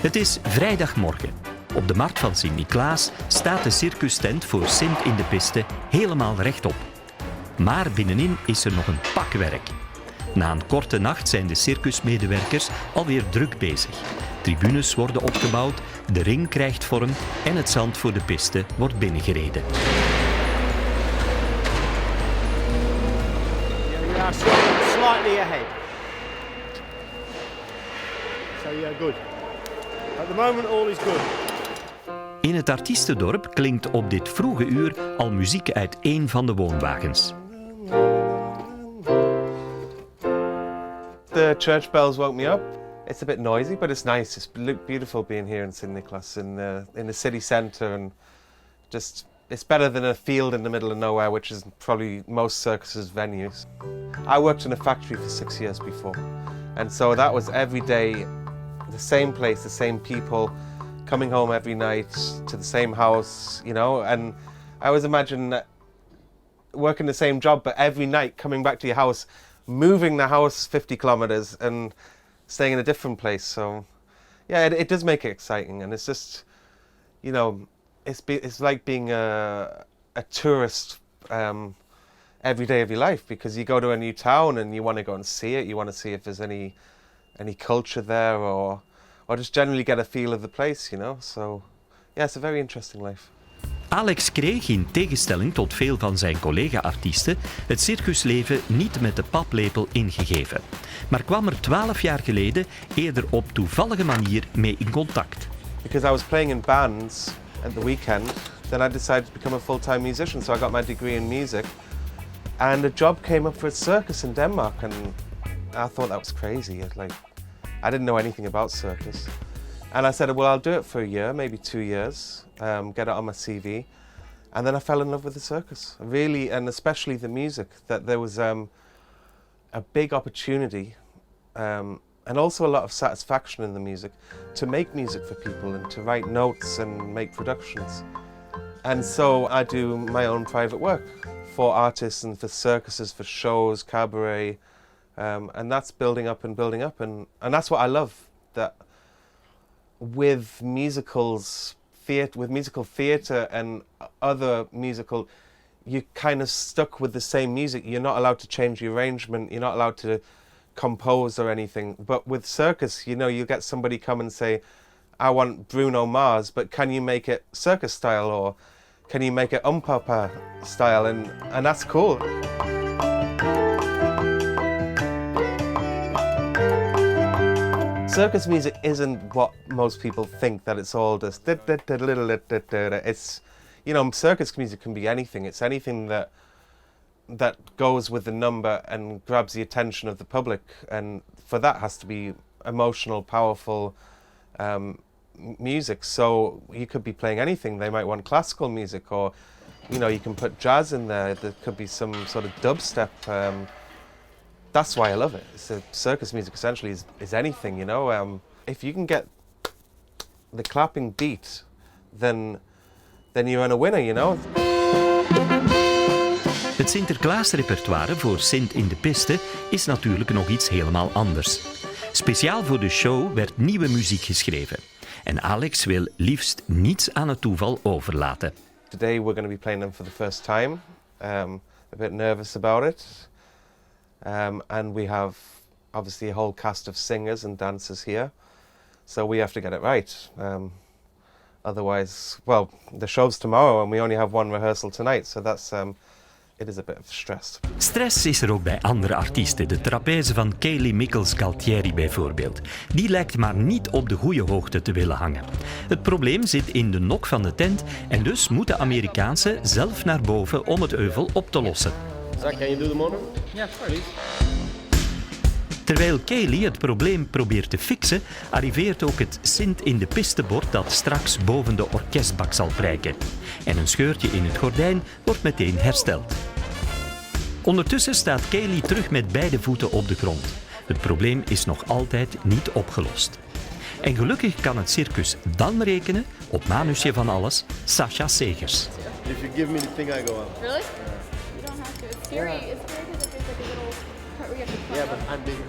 Het is vrijdagmorgen. Op de markt van Sint-Niklaas staat de circustent voor Sint in de Piste helemaal rechtop. Maar binnenin is er nog een pak werk. Na een korte nacht zijn de circusmedewerkers alweer druk bezig. Tribunes worden opgebouwd, de ring krijgt vorm en het zand voor de piste wordt binnengereden. You are slightly ahead. So you're good. At the moment all is good. In het artiestendorp klinkt op dit vroege uur al muziek uit één van de woonwagens. The church bells woke me up. It's a bit noisy, but it's nice. It's beautiful being here in St. Nicholas in the city centre, and just it's better than a field in the middle of nowhere, which is probably most circuses' venues. I worked in a factory for 6 years before, and so that was every day, the same place, the same people, coming home every night to the same house, you know. And I always imagine working the same job, but every night coming back to your house, moving the house 50 kilometers and staying in a different place. So yeah, it does make it exciting, and it's just, you know, it's like being a tourist every day of your life, because you go to a new town and you want to go and see it. You want to see if there's any culture there, or just generally get a feel of the place, you know. So yeah, it's a very interesting life. Alex kreeg, in tegenstelling tot veel van zijn collega-artiesten, het circusleven niet met de paplepel ingegeven. Maar kwam er 12 jaar geleden eerder op toevallige manier mee in contact. Because I was playing in bands at the weekend, then I decided to become a full-time musician, so I got my degree in music. And a job came up for a circus in Denmark, and I thought that was crazy. I didn't know anything about circus. And I said, well, I'll do it for a year, maybe 2 years, get it on my CV. And then I fell in love with the circus, really, and especially the music, that there was a big opportunity and also a lot of satisfaction in the music to make music for people and to write notes and make productions. And so I do my own private work for artists and for circuses, for shows, cabaret, and that's building up, and that's what I love, that with musical theatre and other musical, you're kind of stuck with the same music. You're not allowed to change the arrangement, you're not allowed to compose or anything. But with circus, you know, you get somebody come and say, I want Bruno Mars, but can you make it circus style, or can you make it Papa style? And that's cool. Circus music isn't what most people think, that it's all just it's, you know, circus music can be anything. It's anything that goes with the number and grabs the attention of the public, and for that has to be emotional, powerful music. So you could be playing anything. They might want classical music, or, you know, you can put jazz in there. There could be some sort of dubstep. That's why I love it. So circus music essentially is anything, you know. If you can get the clapping beat, then you're a winner, you know. Het Sinterklaasrepertoire voor Sint in de Piste is natuurlijk nog iets helemaal anders. Speciaal voor de show werd nieuwe muziek geschreven. En Alex wil liefst niets aan het toeval overlaten. Today we're going to be playing them for the first time. A bit nervous about it. And we have obviously a whole cast of singers and dancers here, so we have to get it right. Otherwise, well, the show's tomorrow and we only have one rehearsal tonight, so that's it is a bit of stress. Stress is er ook bij andere artiesten, de trapeze van Kaylee Mikkels-Galtieri bijvoorbeeld. Die lijkt maar niet op de goede hoogte te willen hangen. Het probleem zit in de nok van de tent en dus moet de Amerikaanse zelf naar boven om het euvel op te lossen. Zach, can you do the mono? Yeah, sorry. Terwijl Kaylee het probleem probeert te fixen, arriveert ook het Sint in de Piste-bord dat straks boven de orkestbak zal prijken. En een scheurtje in het gordijn wordt meteen hersteld. Ondertussen staat Kaylee terug met beide voeten op de grond. Het probleem is nog altijd niet opgelost. En gelukkig kan het circus dan rekenen op manusje van alles, Sascha Segers. If you give me the thing, I go up. Really? You don't have to. It's scary. It's scary because there's like a little part where you have to climb. Yeah, but I'm bigger.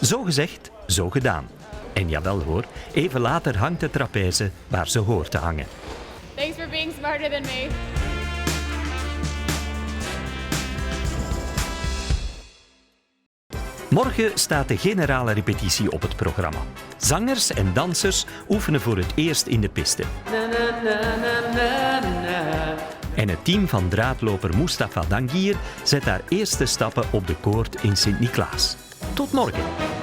Zo gezegd, zo gedaan. En jawel hoor, even later hangt de trapèze waar ze hoort te hangen. Thanks for being smarter than me. Morgen staat de generale repetitie op het programma. Zangers en dansers oefenen voor het eerst in de piste. En het team van draadloper Mustafa Dangier zet haar eerste stappen op de koord in Sint-Niklaas. Tot morgen!